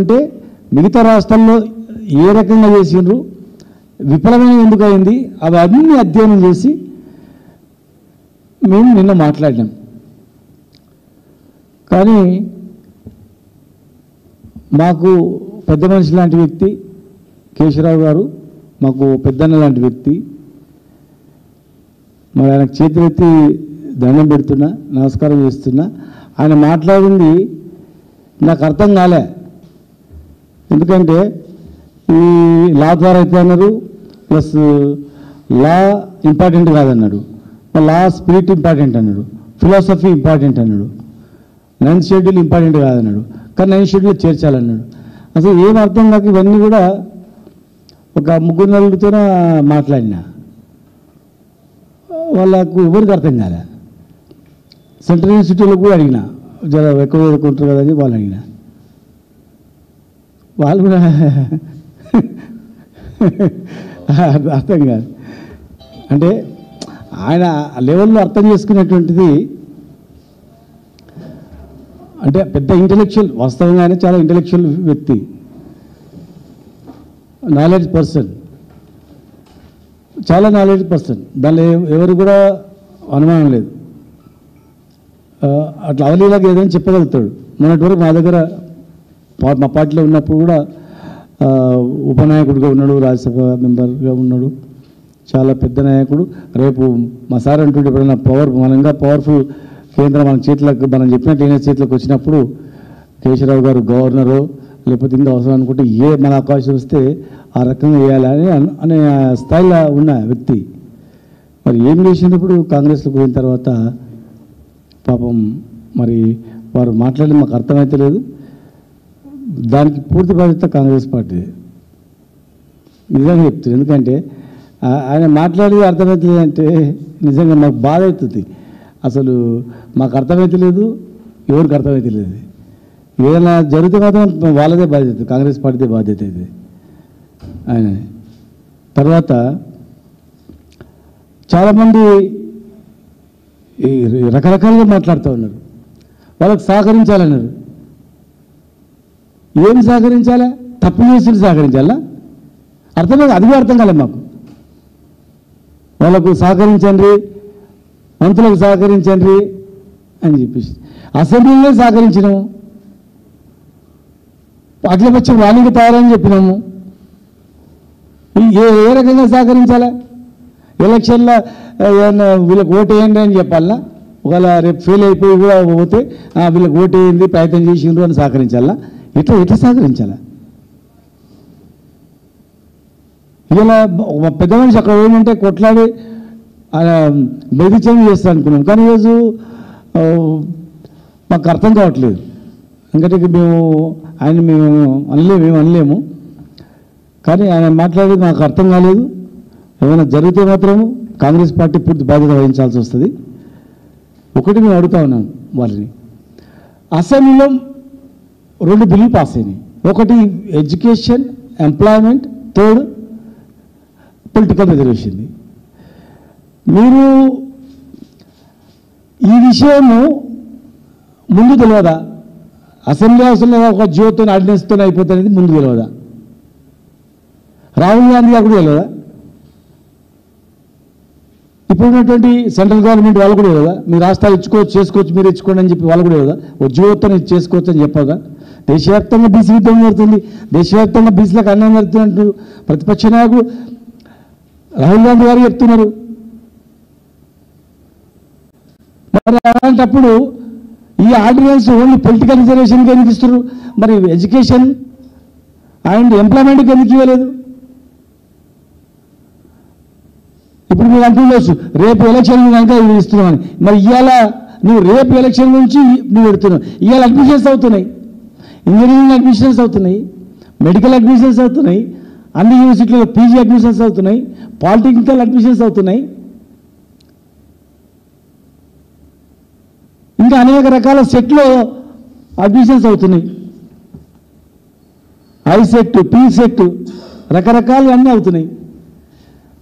అంటే మిగతా రాష్ట్రాల్లో ఏ రకంగా చేసిండ్రు, విఫలమైన ఎందుకు అయింది, అవన్నీ అధ్యయనం చేసి మేము నిన్న మాట్లాడినాం. కానీ మాకు పెద్ద మనిషి లాంటి వ్యక్తి కేశవరావు గారు, మాకు పెద్దన్న లాంటి వ్యక్తి, మరి ఆయనకు చేతులెత్తి దండం పెడుతున్నా, నమస్కారం చేస్తున్నా. ఆయన మాట్లాడింది నాకు అర్థం కాలే. ఎందుకంటే ఈ లా ద్వారా అయితే అన్నారు, ప్లస్ లా ఇంపార్టెంట్ కాదన్నాడు, లా స్పిరిట్ ఇంపార్టెంట్ అన్నాడు, ఫిలాసఫీ ఇంపార్టెంట్ అన్నాడు, 9th షెడ్యూల్ ఇంపార్టెంట్ కాదన్నాడు, కానీ 9th షెడ్యూల్ చేర్చాలన్నాడు. అసలు ఏం అర్థం కాక ఇవన్నీ కూడా ఒక ముగ్గురు నలుగురితో మాట్లాడినా, వాళ్ళకు ఎవరికి అర్థం కాలే. సెంట్రల్ యూనివర్సిటీలో కూడా అడిగిన, జర ఎక్కువ చదువుకుంటారు కదా అని వాళ్ళు అడిగిన, వాళ్ళు కూడా అర్థం కాదు. అంటే ఆయన లెవెల్లో అర్థం చేసుకునేటువంటిది, అంటే పెద్ద ఇంటెలెక్చువల్, వాస్తవంగానే చాలా ఇంటెలెక్చువల్ వ్యక్తి, నాలెడ్జ్ పర్సన్, చాలా నాలెడ్జ్ పర్సన్, దానిలో ఎవరు కూడా అనుమానం లేదు. అట్లా అవలీలాగా ఏదైనా చెప్పగలుగుతాడు. మొన్నటి వరకు మా దగ్గర మా పార్టీలో ఉన్నప్పుడు కూడా ఉపనాయకుడిగా ఉన్నాడు, రాజ్యసభ మెంబర్గా ఉన్నాడు, చాలా పెద్ద నాయకుడు. రేపు మా సార్ అంటుంటే ఎప్పుడైనా మనంగా పవర్ఫుల్ కేంద్రం మన చేతులకు, మనం చెప్పినట్టు అయిన చేతులకు వచ్చినప్పుడు కేశవరావు గారు గవర్నరో లేకపోతే ఇంకా అవసరం అనుకుంటే మన అవకాశం వస్తే ఆ రకంగా వేయాలని అనే స్థాయిలో ఉన్న వ్యక్తి. మరి ఏం చేసినప్పుడు కాంగ్రెస్లోకి పోయిన తర్వాత పాపం మరి వారు మాట్లాడి మాకు అర్థమైతే లేదు. దానికి పూర్తి బాధ్యత కాంగ్రెస్ పార్టీ, నిజంగా చెప్తుంది. ఎందుకంటే ఆయన మాట్లాడేది అర్థమవుతలేదంటే నిజంగా మాకు బాధ అవుతుంది. అసలు మాకు అర్థమవుతలేదు, ఎవరికి అర్థమవుతలేదు. ఏదైనా జరిగితే మాత్రం వాళ్ళదే బాధ్యత, కాంగ్రెస్ పార్టీదే బాధ్యత ఇది. ఆయన తర్వాత చాలామంది రకరకాలుగా మాట్లాడుతూ ఉన్నారు, వాళ్ళకు సహకరించాలన్నారు. ఏం సహకరించాలా? తప్పు చేసి సహకరించాలా? అర్థమే, అది కూడా అర్థం కాలే మాకు. వాళ్ళకు సహకరించండి, మంత్రులకు సహకరించండి అని చెప్పేసి అసెంబ్లీలో సహకరించినాము, అట్లా వచ్చి వాళ్ళకి తయారని చెప్పినాము. ఏ రకంగా సహకరించాలా? ఎలక్షన్లో ఏమన్నా వీళ్ళకి ఓటు వేయండి అని చెప్పాలా? ఒకవేళ రేపు ఫెయిల్ అయిపోయి కూడా పోతే వీళ్ళకి ఓటు వేయండి, ప్రయత్నం చేసిండ్రు అని సహకరించాలా? ఎట్లా సహకరించాలా? ఇలా పెద్ద మనిషి అక్కడ ఏమంటే కొట్లాడి బెదిరించడం చేస్తా అనుకున్నాం, కానీ ఈరోజు మాకు అర్థం కావట్లేదు. ఎందుకంటే మేము అనలేము, కానీ ఆయన మాట్లాడేది మాకు అర్థం కాలేదు. ఏమైనా జరిగితే మాత్రం కాంగ్రెస్ పార్టీ పూర్తి బాధ్యత వహించాల్సి వస్తుంది. ఒకటి మేము అడుగుతా ఉన్నాను వాళ్ళని, అసెంబ్లీలో 2 బిల్లు పాస్ అయినాయి. ఒకటి education, employment, third political reservation. మీరు ఈ విషయము ముందు తెలియదా? అసెంబ్లీ హౌస్లో ఒక జియోతో ఆర్డినెన్స్తో అయిపోతుంది, ముందు తెలియదా? రాహుల్ గాంధీ గారు కూడా తెలియదా? ఇప్పుడున్నటువంటి సెంట్రల్ గవర్నమెంట్ వాళ్ళు కూడా తెలియదా? మీ రాష్ట్రాలు చేసుకోవచ్చు, మీరు ఇచ్చుకోండి అని చెప్పి వాళ్ళు కూడా తెలియదా? ఓ జియోతో చేసుకోవచ్చు అని చెప్పగా దేశవ్యాప్తంగా బీసీ యుద్ధం జరుగుతుంది, దేశవ్యాప్తంగా బీసీలకు అన్యాయం జరుగుతున్నట్టు ప్రతిపక్ష నాయకుడు రాహుల్ గాంధీ గారు చెప్తున్నారు. మరి అలాంటప్పుడు ఈ ఆర్డినెన్స్ ఓన్లీ పొలిటికల్ రిజర్వేషన్కి ఎందుకు ఇస్తున్నారు? మరి ఎడ్యుకేషన్ అండ్ ఎంప్లాయ్మెంట్కి ఎందుకు ఇవ్వలేదు? ఇప్పుడు మీరు అంటుండొచ్చు రేపు ఎలక్షన్ కనుక ఇవి ఇస్తున్నామని. మరి ఇవాళ నువ్వు రేపు ఎలక్షన్ నుంచి నువ్వు పెడుతున్నావు. ఇవాళ అడ్మిషన్స్ అవుతున్నాయి, ఇంజనీరింగ్ అడ్మిషన్స్ అవుతున్నాయి, మెడికల్ అడ్మిషన్స్ అవుతున్నాయి, అన్ని యూనివర్సిటీలో పీజీ అడ్మిషన్స్ అవుతున్నాయి, పాలిటెక్నికల్ అడ్మిషన్స్ అవుతున్నాయి, ఇంకా అనేక రకాల సెట్లో అడ్మిషన్స్ అవుతున్నాయి. ఐ సెట్, పీ సెట్, రకరకాలు అన్నీ అవుతున్నాయి.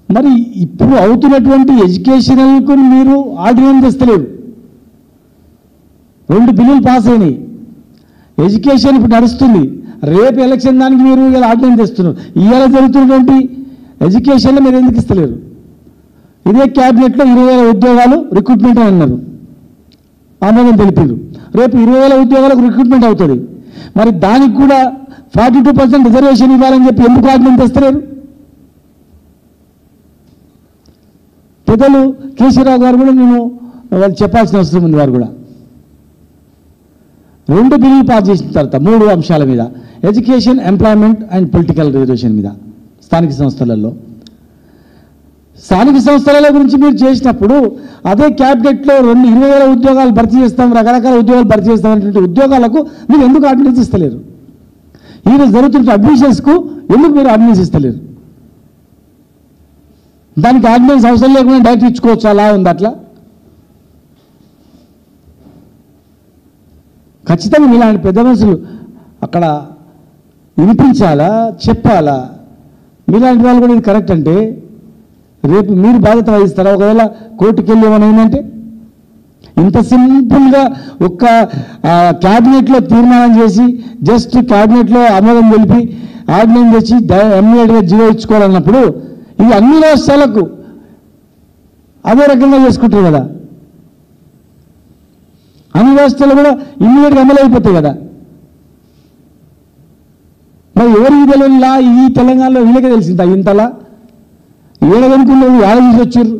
మరి ఇప్పుడు అవుతున్నటువంటి ఎడ్యుకేషనల్కు మీరు ఆర్డినెన్స్ తెస్తలేరు. 2 బిల్లులు పాస్ అయినాయి. ఎడ్యుకేషన్ ఇప్పుడు నడుస్తుంది, రేపు ఎలక్షన్ దానికి మీరు ఇలా ఆర్డినెన్స్ తెస్తున్నారు. ఇవాళ జరుగుతున్నటువంటి ఎడ్యుకేషన్లో మీరు ఎందుకు ఇస్తలేరు? ఇదే క్యాబినెట్లో 20,000 ఉద్యోగాలు రిక్రూట్మెంట్ అని అన్నారు, ఆమోదం తెలిపారు. రేపు 20,000 ఉద్యోగాలకు రిక్రూట్మెంట్ అవుతుంది. మరి దానికి కూడా 42% రిజర్వేషన్ ఇవ్వాలని చెప్పి ఎందుకు ఆర్డినెన్స్ తెస్తలేరు? పెద్దలు కేసీరావు గారు కూడా నేను వాళ్ళు చెప్పాల్సిన అవసరం ఉంది. వారు కూడా 2 బిల్లులు పాస్ చేసిన తర్వాత 3 అంశాల మీద, education, employment and political reservation మీద స్థానిక సంస్థలలో. స్థానిక సంస్థల గురించి మీరు చేసినప్పుడు అదే క్యాబినెట్లో 20,000 ఉద్యోగాలు భర్తీ చేస్తాం, రకరకాల ఉద్యోగాలు భర్తీ చేస్తాం అనేటువంటి ఉద్యోగాలకు మీరు ఎందుకు ఆర్డినెన్స్ ఇస్తలేరు? ఈరోజు జరుగుతున్న అడ్మిషన్స్కు ఎందుకు మీరు ఆర్డినెన్స్ ఇస్తలేరు? దానికి ఆర్డినెన్స్ అవసరం లేకుండా డైరెక్ట్ ఇచ్చుకోవచ్చు, అలా ఉంది. అట్లా ఖచ్చితంగా మీలాంటి పెద్ద మనుషులు అక్కడ వినిపించాలా, చెప్పాలా? మీలాంటి వాళ్ళు కూడా ఇది కరెక్ట్ అంటే రేపు మీరు బాధ్యత వహిస్తారా? ఒకవేళ కోర్టుకు వెళ్ళి ఏమైనా అయిందంటే ఇంత సింపుల్గా ఒక్క క్యాబినెట్లో తీర్మానం చేసి జస్ట్ క్యాబినెట్లో ఆమోదం తెలిపి ఆర్డినెన్స్ తెచ్చి ఇమ్మీడియట్గా జీవో ఇచ్చుకోవాలన్నప్పుడు ఇది అన్ని రాష్ట్రాలకు అదే రకంగా చేసుకుంటారు కదా. అన్ని రాష్ట్రాలు కూడా ఇమ్మీడియట్గా అమలు అయిపోతాయి కదా. మరి ఎవరికి తెలియలా ఈ తెలంగాణలో వీళ్ళకే తెలిసిందా ఇంతలా? ఏడగనుకున్నది ఏడ తీసుకొచ్చారు?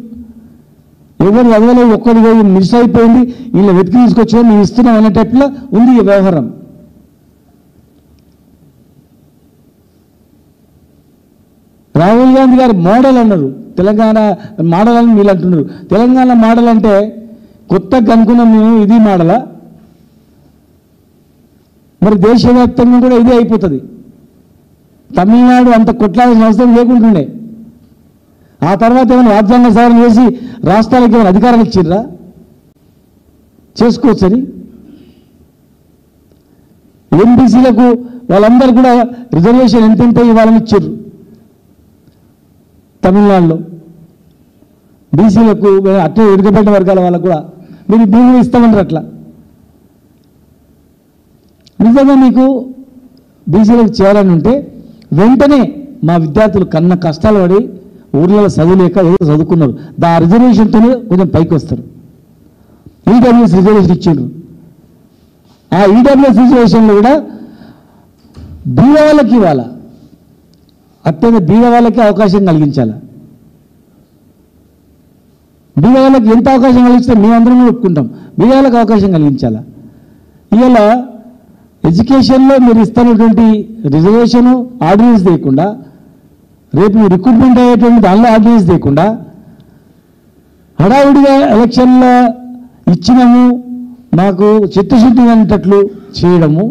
ఎవరు చదవలేదు, ఒక్కడి మిస్ అయిపోయింది, వీళ్ళ వెతికి తీసుకొచ్చారు, మేము ఇస్తున్నాం అనేటట్లా ఉంది ఈ వ్యవహారం. రాహుల్ గాంధీ గారు మోడల్ అన్నారు, తెలంగాణ మోడల్ అని వీళ్ళు అంటున్నారు. తెలంగాణ మోడల్ అంటే కొత్తగా అనుకున్నాం మేము, ఇది మోడలా? మరి దేశవ్యాప్తంగా కూడా ఇదే అయిపోతుంది. తమిళనాడు అంత కొట్లాడాల్సిన అవసరం లేకుంటుండే. ఆ తర్వాత ఏమైనా రాజ్యాంగ సవరణ చేసి రాష్ట్రాలకు ఏమైనా అధికారాలు ఇచ్చిర్రా? చేసుకోవచ్చని ఎంబీసీలకు వాళ్ళందరూ కూడా రిజర్వేషన్ ఎంతెంత ఇవ్వాలని ఇచ్చారు. తమిళనాడులో బీసీలకు అట్లా ఎదుగుబడిన వర్గాల వాళ్ళకు కూడా మీరు భూములు ఇస్తామన్నారు. అట్లా నిజంగా మీకు బీసీలకు చేయాలని ఉంటే వెంటనే మా విద్యార్థులు కన్న కష్టాలు పడి ఊర్లలో చదువులేక ఏదో చదువుకున్నారు, దా రిజర్వేషన్తోనే కొంచెం పైకి వస్తారు. ఈడబ్ల్యూఎస్ రిజర్వేషన్ ఇచ్చిండ్రు. ఆ ఈడబ్ల్యూఎస్ రిజర్వేషన్లో కూడా బీద వాళ్ళకి ఇవ్వాలా, అత్యంత బీద వాళ్ళకి అవకాశం కలిగించాలా. బీద వాళ్ళకి ఎంత అవకాశం కలిగిస్తే మేమందరం ఒప్పుకుంటాం, బీద వాళ్ళకి అవకాశం కలిగించాలా. ఇవాళ ఎడ్యుకేషన్లో మీరు ఇస్తున్నటువంటి రిజర్వేషను ఆర్డినెన్స్ లేకుండా, రేపు రిక్రూట్మెంట్ అయ్యేటువంటి దానిలో ఆర్డినెన్స్ లేకుండా హడావుడిగా ఎలక్షన్లో ఇచ్చినాము మాకు చిత్తశుద్ధి అనేటట్లు చేయడము